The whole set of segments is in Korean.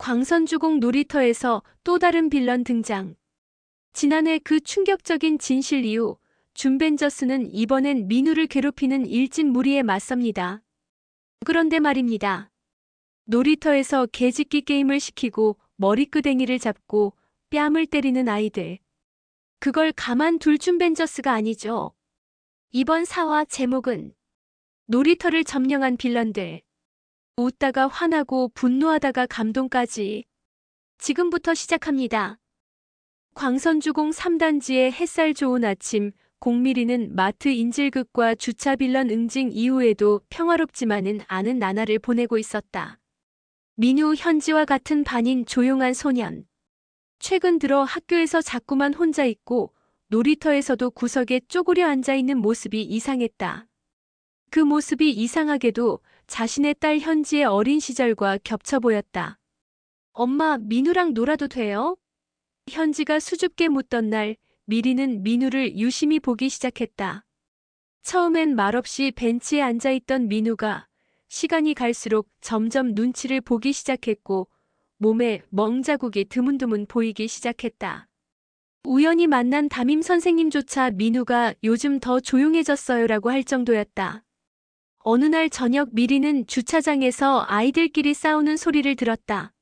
광선주공 놀이터에서 또 다른 빌런 등장. 지난해 그 충격적인 진실 이후 준벤저스는 이번엔 민우를 괴롭히는 일진 무리에 맞섭니다. 그런데 말입니다. 놀이터에서 개짓기 게임을 시키고 머리끄댕이를 잡고 뺨을 때리는 아이들. 그걸 가만둘 준벤저스가 아니죠. 이번 사화 제목은 놀이터를 점령한 빌런들. 웃다가 화나고 분노하다가 감동까지. 지금부터 시작합니다. 광선주공 3단지의 햇살 좋은 아침, 공미리는 마트 인질극과 주차 빌런 응징 이후에도 평화롭지만은 않은 나날을 보내고 있었다. 민우 현지와 같은 반인 조용한 소년. 최근 들어 학교에서 자꾸만 혼자 있고 놀이터에서도 구석에 쪼그려 앉아있는 모습이 이상했다. 그 모습이 이상하게도 자신의 딸 현지의 어린 시절과 겹쳐 보였다. 엄마, 민우랑 놀아도 돼요? 현지가 수줍게 묻던 날, 미리는 민우를 유심히 보기 시작했다. 처음엔 말없이 벤치에 앉아있던 민우가 시간이 갈수록 점점 눈치를 보기 시작했고 몸에 멍자국이 드문드문 보이기 시작했다. 우연히 만난 담임 선생님조차 민우가 요즘 더 조용해졌어요라고 할 정도였다. 어느 날 저녁 미리는 주차장에서 아이들끼리 싸우는 소리를 들었다.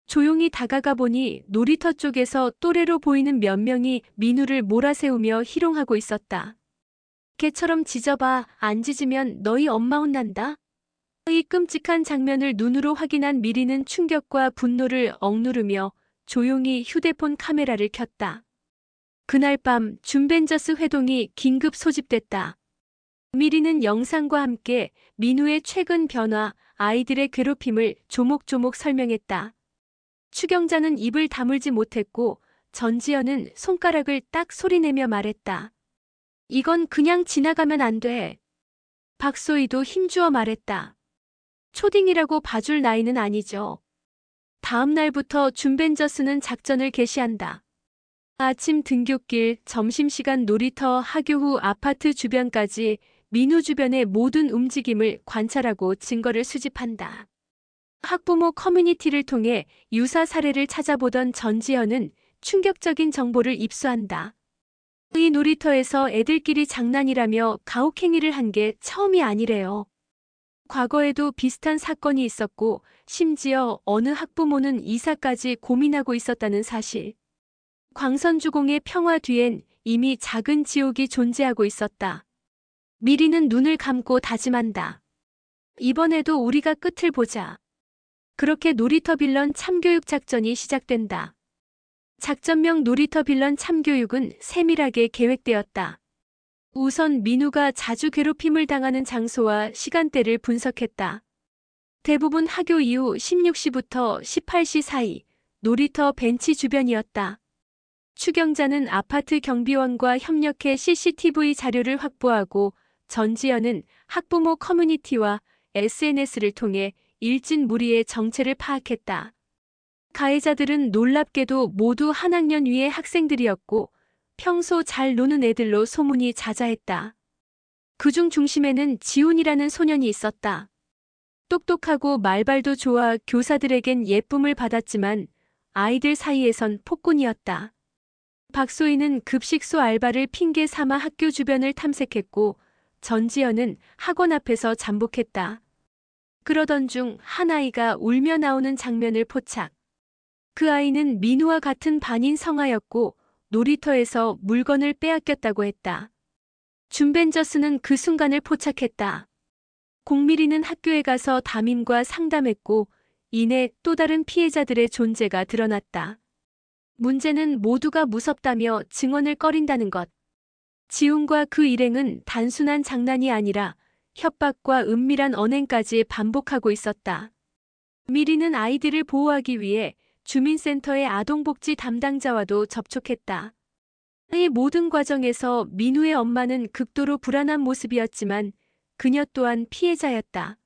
조용히 다가가 보니 놀이터 쪽에서 또래로 보이는 몇 명이 민우를 몰아세우며 희롱하고 있었다. 개처럼 짖어봐, 안 짖으면 너희 엄마 혼난다. 이 끔찍한 장면을 눈으로 확인한 미리는 충격과 분노를 억누르며 조용히 휴대폰 카메라를 켰다. 그날 밤 준벤저스 회동이 긴급 소집됐다. 미리는 영상과 함께 민우의 최근 변화, 아이들의 괴롭힘을 조목조목 설명했다. 추경자는 입을 다물지 못했고 전지현은 손가락을 딱 소리내며 말했다. 이건 그냥 지나가면 안 돼. 박소희도 힘주어 말했다. 초딩이라고 봐줄 나이는 아니죠. 다음 날부터 준벤저스는 작전을 개시한다. 아침 등굣길, 점심시간 놀이터, 학교 후 아파트 주변까지 민우 주변의 모든 움직임을 관찰하고 증거를 수집한다. 학부모 커뮤니티를 통해 유사 사례를 찾아보던 전지현은 충격적인 정보를 입수한다. 이 놀이터에서 애들끼리 장난이라며 가혹행위를 한 게 처음이 아니래요. 과거에도 비슷한 사건이 있었고 심지어 어느 학부모는 이사까지 고민하고 있었다는 사실. 광선주공의 평화 뒤엔 이미 작은 지옥이 존재하고 있었다. 미리는 눈을 감고 다짐한다. 이번에도 우리가 끝을 보자. 그렇게 놀이터 빌런 참교육 작전이 시작된다. 작전명 놀이터 빌런 참교육은 세밀하게 계획되었다. 우선 민우가 자주 괴롭힘을 당하는 장소와 시간대를 분석했다. 대부분 학교 이후 16시부터 18시 사이 놀이터 벤치 주변이었다. 추경자는 아파트 경비원과 협력해 CCTV 자료를 확보하고 전지현은 학부모 커뮤니티와 SNS를 통해 일진 무리의 정체를 파악했다. 가해자들은 놀랍게도 모두 한 학년 위의 학생들이었고 평소 잘 노는 애들로 소문이 자자했다. 그중 중심에는 지훈이라는 소년이 있었다. 똑똑하고 말발도 좋아 교사들에겐 예쁨을 받았지만 아이들 사이에선 폭군이었다. 박소희는 급식소 알바를 핑계 삼아 학교 주변을 탐색했고 전지현은 학원 앞에서 잠복했다. 그러던 중 한 아이가 울며 나오는 장면을 포착. 그 아이는 민우와 같은 반인 성아였고 놀이터에서 물건을 빼앗겼다고 했다. 준벤저스는 그 순간을 포착했다. 공미리는 학교에 가서 담임과 상담했고 이내 또 다른 피해자들의 존재가 드러났다. 문제는 모두가 무섭다며 증언을 꺼린다는 것. 지훈과 그 일행은 단순한 장난이 아니라 협박과 은밀한 언행까지 반복하고 있었다. 미리는 아이들을 보호하기 위해 주민센터의 아동복지 담당자와도 접촉했다. 이 모든 과정에서 민우의 엄마는 극도로 불안한 모습이었지만 그녀 또한 피해자였다.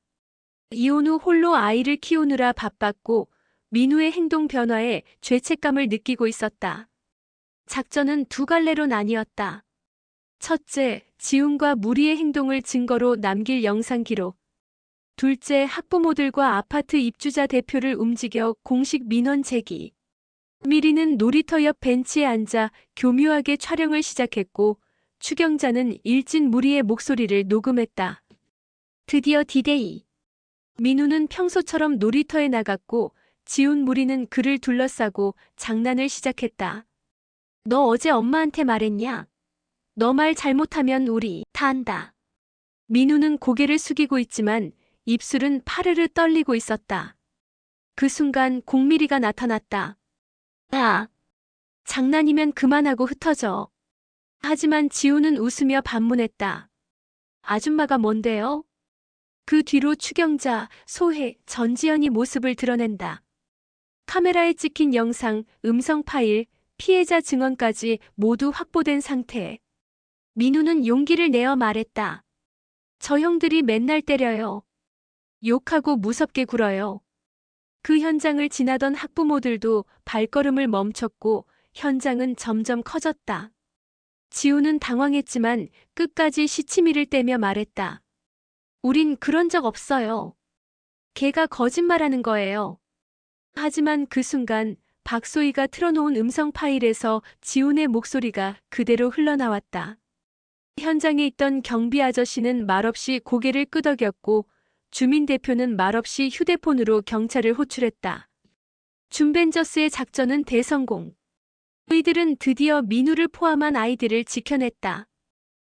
이혼 후 홀로 아이를 키우느라 바빴고 민우의 행동 변화에 죄책감을 느끼고 있었다. 작전은 두 갈래로 나뉘었다. 첫째, 지훈과 무리의 행동을 증거로 남길 영상 기록. 둘째, 학부모들과 아파트 입주자 대표를 움직여 공식 민원 제기. 미리는 놀이터 옆 벤치에 앉아 교묘하게 촬영을 시작했고 추경자는 일진무리의 목소리를 녹음했다. 드디어 디데이. 민우는 평소처럼 놀이터에 나갔고 지훈 무리는 그를 둘러싸고 장난을 시작했다. 너 어제 엄마한테 말했냐? 너 말 잘못하면 우리 다 한다. 민우는 고개를 숙이고 있지만 입술은 파르르 떨리고 있었다. 그 순간 공미리가 나타났다. 아, 장난이면 그만하고 흩어져. 하지만 지우는 웃으며 반문했다. 아줌마가 뭔데요? 그 뒤로 추경자, 소혜, 전지현이 모습을 드러낸다. 카메라에 찍힌 영상, 음성 파일, 피해자 증언까지 모두 확보된 상태. 민우는 용기를 내어 말했다. 저 형들이 맨날 때려요. 욕하고 무섭게 굴어요. 그 현장을 지나던 학부모들도 발걸음을 멈췄고 현장은 점점 커졌다. 지우는 당황했지만 끝까지 시치미를 떼며 말했다. 우린 그런 적 없어요. 걔가 거짓말하는 거예요. 하지만 그 순간 박소희가 틀어놓은 음성 파일에서 지훈의 목소리가 그대로 흘러나왔다. 현장에 있던 경비 아저씨는 말없이 고개를 끄덕였고 주민 대표는 말없이 휴대폰으로 경찰을 호출했다. 준벤저스의 작전은 대성공. 이들은 드디어 민우를 포함한 아이들을 지켜냈다.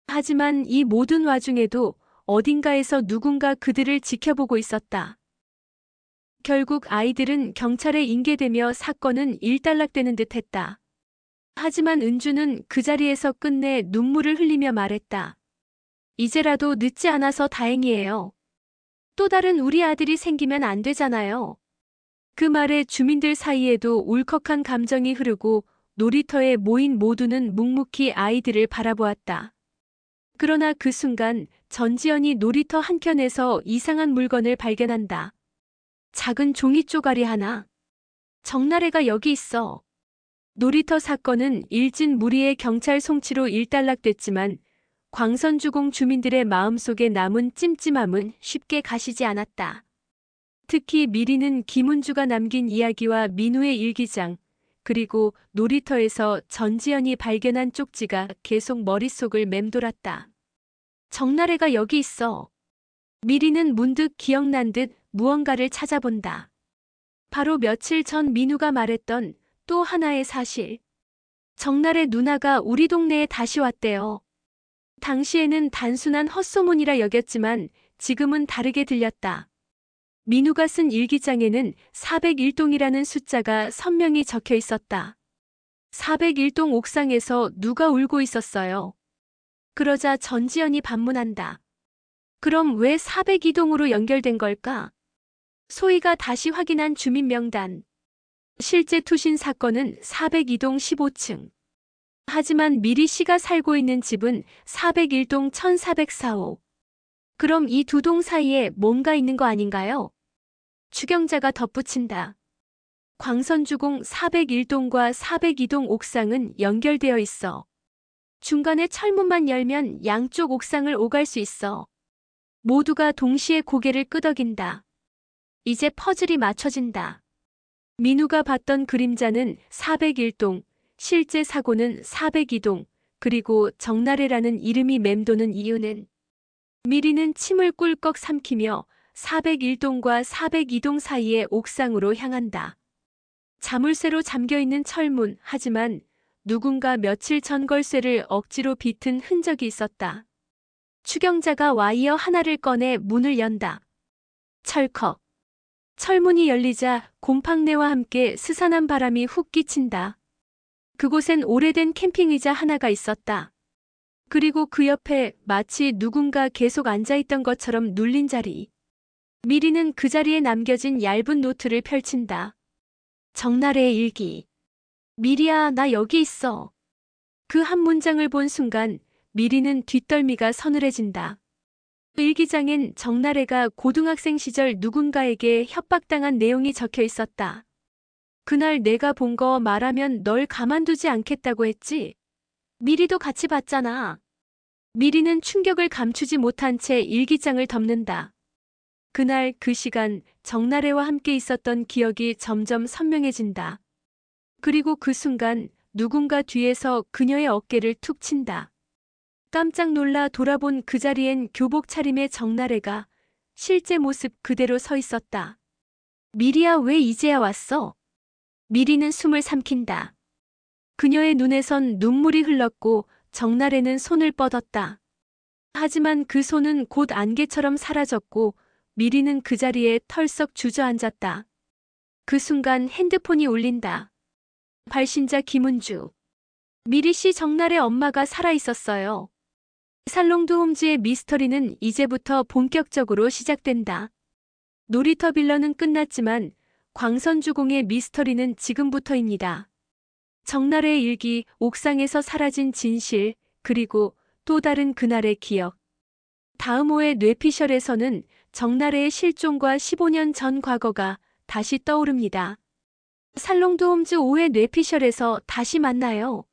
하지만 이 모든 와중에도 어딘가에서 누군가 그들을 지켜보고 있었다. 결국 아이들은 경찰에 인계되며 사건은 일단락되는 듯했다. 하지만 은주는 그 자리에서 끝내 눈물을 흘리며 말했다. 이제라도 늦지 않아서 다행이에요. 또 다른 우리 아들이 생기면 안 되잖아요. 그 말에 주민들 사이에도 울컥한 감정이 흐르고 놀이터에 모인 모두는 묵묵히 아이들을 바라보았다. 그러나 그 순간 전지현이 놀이터 한켠에서 이상한 물건을 발견한다. 작은 종이 쪼가리 하나. 정나래가 여기 있어. 놀이터 사건은 일진무리의 경찰 송치로 일단락됐지만 광선주공 주민들의 마음속에 남은 찜찜함은 쉽게 가시지 않았다. 특히 미리는 김은주가 남긴 이야기와 민우의 일기장, 그리고 놀이터에서 전지현이 발견한 쪽지가 계속 머릿속을 맴돌았다. 정나래가 여기 있어. 미리는 문득 기억난 듯 무언가를 찾아본다. 바로 며칠 전 민우가 말했던 또 하나의 사실. 정나래 누나가 우리 동네에 다시 왔대요. 당시에는 단순한 헛소문이라 여겼지만 지금은 다르게 들렸다. 민우가 쓴 일기장에는 401동이라는 숫자가 선명히 적혀 있었다. 401동 옥상에서 누가 울고 있었어요. 그러자 전지현이 반문한다. 그럼 왜 402동으로 연결된 걸까? 소희가 다시 확인한 주민 명단. 실제 투신 사건은 402동 15층. 하지만 미리 씨가 살고 있는 집은 401동 1404호. 그럼 이 두 동 사이에 뭔가 있는 거 아닌가요? 추경자가 덧붙인다. 광선주공 401동과 402동 옥상은 연결되어 있어. 중간에 철문만 열면 양쪽 옥상을 오갈 수 있어. 모두가 동시에 고개를 끄덕인다. 이제 퍼즐이 맞춰진다. 민우가 봤던 그림자는 401동, 실제 사고는 402동, 그리고 정나래라는 이름이 맴도는 이유는 미리는 침을 꿀꺽 삼키며 401동과 402동 사이의 옥상으로 향한다. 자물쇠로 잠겨있는 철문, 하지만 누군가 며칠 전 걸쇠를 억지로 비튼 흔적이 있었다. 추경자가 와이어 하나를 꺼내 문을 연다. 철컥. 철문이 열리자 곰팡내와 함께 스산한 바람이 훅 끼친다. 그곳엔 오래된 캠핑 의자 하나가 있었다. 그리고 그 옆에 마치 누군가 계속 앉아있던 것처럼 눌린 자리. 미리는 그 자리에 남겨진 얇은 노트를 펼친다. 정나래의 일기. 미리야, 나 여기 있어. 그 한 문장을 본 순간 미리는 뒷덜미가 서늘해진다. 일기장엔 정나래가 고등학생 시절 누군가에게 협박당한 내용이 적혀 있었다. 그날 내가 본 거 말하면 널 가만두지 않겠다고 했지. 미리도 같이 봤잖아. 미리는 충격을 감추지 못한 채 일기장을 덮는다. 그날 그 시간 정나래와 함께 있었던 기억이 점점 선명해진다. 그리고 그 순간 누군가 뒤에서 그녀의 어깨를 툭 친다. 깜짝 놀라 돌아본 그 자리엔 교복 차림의 정나래가 실제 모습 그대로 서 있었다. 미리야, 왜 이제야 왔어? 미리는 숨을 삼킨다. 그녀의 눈에선 눈물이 흘렀고 정나래는 손을 뻗었다. 하지만 그 손은 곧 안개처럼 사라졌고 미리는 그 자리에 털썩 주저앉았다. 그 순간 핸드폰이 울린다. 발신자 김은주. 미리 씨, 정나래 엄마가 살아있었어요. 살롱드 홈즈의 미스터리는 이제부터 본격적으로 시작된다. 놀이터 빌런은 끝났지만 광선주공의 미스터리는 지금부터입니다. 정나래의 일기, 옥상에서 사라진 진실, 그리고 또 다른 그날의 기억. 다음 호의 뇌피셜에서는 정나래의 실종과 15년 전 과거가 다시 떠오릅니다. 살롱드 홈즈 5회 뇌피셜에서 다시 만나요.